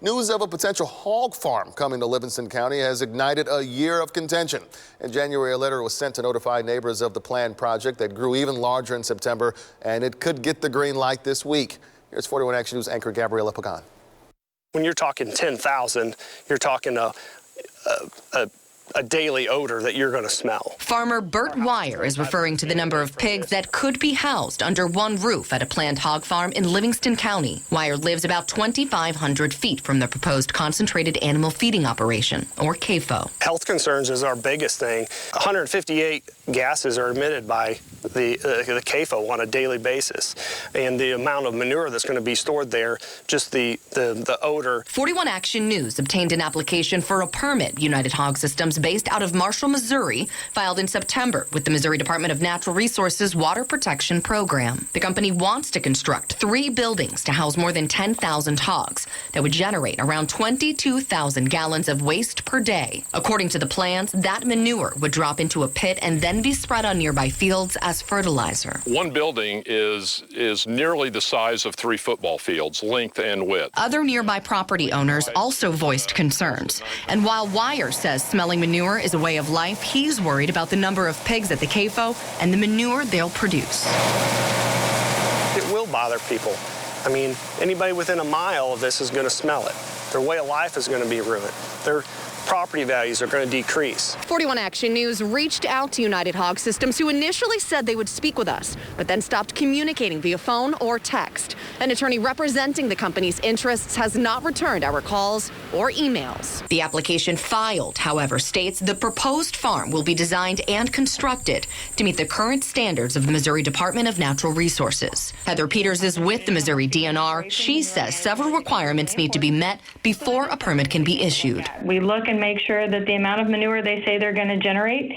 News of a potential hog farm coming to Livingston County has ignited a year of contention. In January, a letter was sent to notify neighbors of the planned project that grew even larger in September, and it could get the green light this week. Here's 41 Action News anchor Gabriella Pagan. When you're talking 10,000, you're talking a daily odor that you're going to smell. Farmer Bert Wire is referring to the number of pigs that could be housed under one roof at a planned hog farm in Livingston County. Wire lives about 2,500 feet from the proposed concentrated animal feeding operation, or CAFO. Health concerns is our biggest thing. 158 gases are emitted by the CAFO on a daily basis, and the amount of manure that's going to be stored there, just the odor. 41 Action News obtained an application for a permit. United Hog Systems, based out of Marshall, Missouri, filed in September with the Missouri Department of Natural Resources Water Protection Program. The company wants to construct 3 buildings to house more than 10,000 hogs that would generate around 22,000 gallons of waste per day. According to the plans, that manure would drop into a pit and then be spread on nearby fields as fertilizer. One building is nearly the size of 3 football fields, length and width. Other nearby property owners also voiced concerns. And while Wire says smelling manure is a way of life, he's worried about the number of pigs at the CAFO and the manure they'll produce. It will bother people. I mean, anybody within a mile of this is going to smell it. Their way of life is going to be ruined. Their property values are going to decrease. 41 Action News reached out to United Hog Systems, who initially said they would speak with us, but then stopped communicating via phone or text. An attorney representing the company's interests has not returned our calls or emails. The application filed, however, states the proposed farm will be designed and constructed to meet the current standards of the Missouri Department of Natural Resources. Heather Peters is with the Missouri DNR. She says several requirements need to be met before a permit can be issued. We look and make sure that the amount of manure they say they're going to generate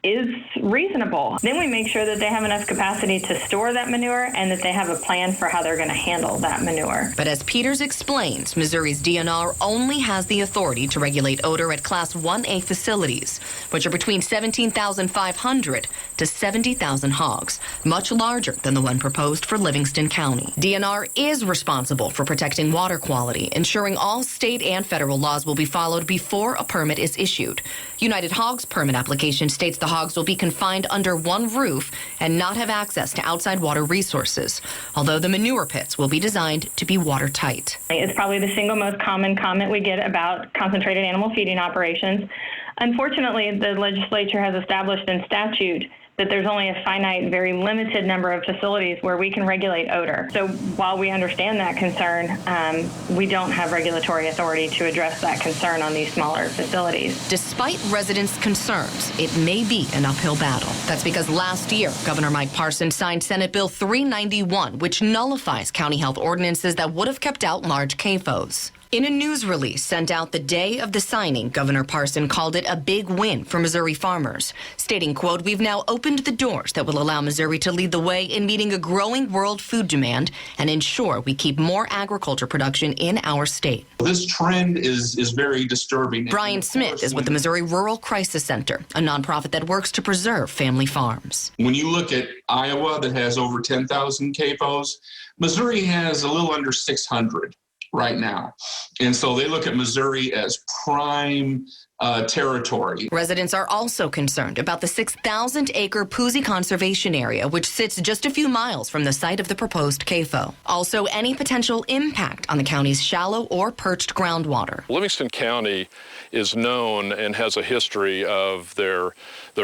is reasonable. Then we make sure that they have enough capacity to store that manure and that they have a plan for how they're going to handle that manure. But as Peters explains, Missouri's DNR only has the authority to regulate odor at Class 1A facilities, which are between 17,500 to 70,000 hogs, much larger than the one proposed for Livingston County. DNR is responsible for protecting water quality, ensuring all state and federal laws will be followed before a permit is issued. United Hog's permit application states the hogs will be confined under one roof and not have access to outside water resources, although the manure pits will be designed to be watertight. It's probably the single most common comment we get about concentrated animal feeding operations. Unfortunately, the legislature has established in statute that there's only a finite, very limited number of facilities where we can regulate odor. So while we understand that concern, we don't have regulatory authority to address that concern on these smaller facilities. Despite residents' concerns, it may be an uphill battle. That's because last year, Governor Mike Parson signed Senate Bill 391, which nullifies county health ordinances that would have kept out large CAFOs. In a news release sent out the day of the signing, Governor Parson called it a big win for Missouri farmers, stating, quote, "We've now opened the doors that will allow Missouri to lead the way in meeting a growing world food demand and ensure we keep more agriculture production in our state." This trend is very disturbing. Brian Smith is with the Missouri Rural Crisis Center, a nonprofit that works to preserve family farms. When you look at Iowa, that has over 10,000 CAFOs, Missouri has a little under 600. Right now. And so they look at Missouri as prime territory. Residents are also concerned about the 6,000-acre Poozy Conservation Area, which sits just a few miles from the site of the proposed CAFO. Also, any potential impact on the county's shallow or perched groundwater. Livingston County is known and has a history of their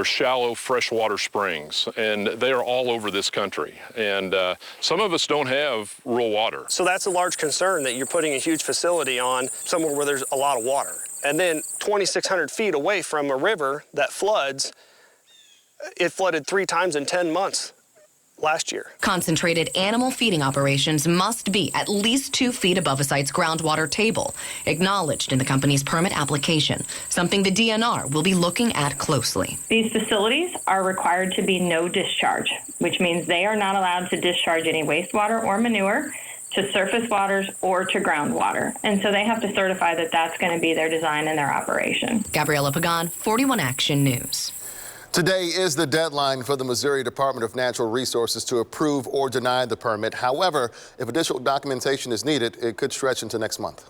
shallow freshwater springs, and they are all over this country. And some of us don't have rural water. So that's a large concern, that you're putting a huge facility on somewhere where there's a lot of water. And then 2,600 feet away from a river that floods, it flooded 3 times in 10 months last year. Concentrated animal feeding operations must be at least 2 feet above a site's groundwater table, acknowledged in the company's permit application, something the DNR will be looking at closely. These facilities are required to be no discharge, which means they are not allowed to discharge any wastewater or manure to surface waters or to groundwater. And so they have to certify that that's going to be their design and their operation. Gabriella Pagan, 41 Action News. Today is the deadline for the Missouri Department of Natural Resources to approve or deny the permit. However, if additional documentation is needed, it could stretch into next month.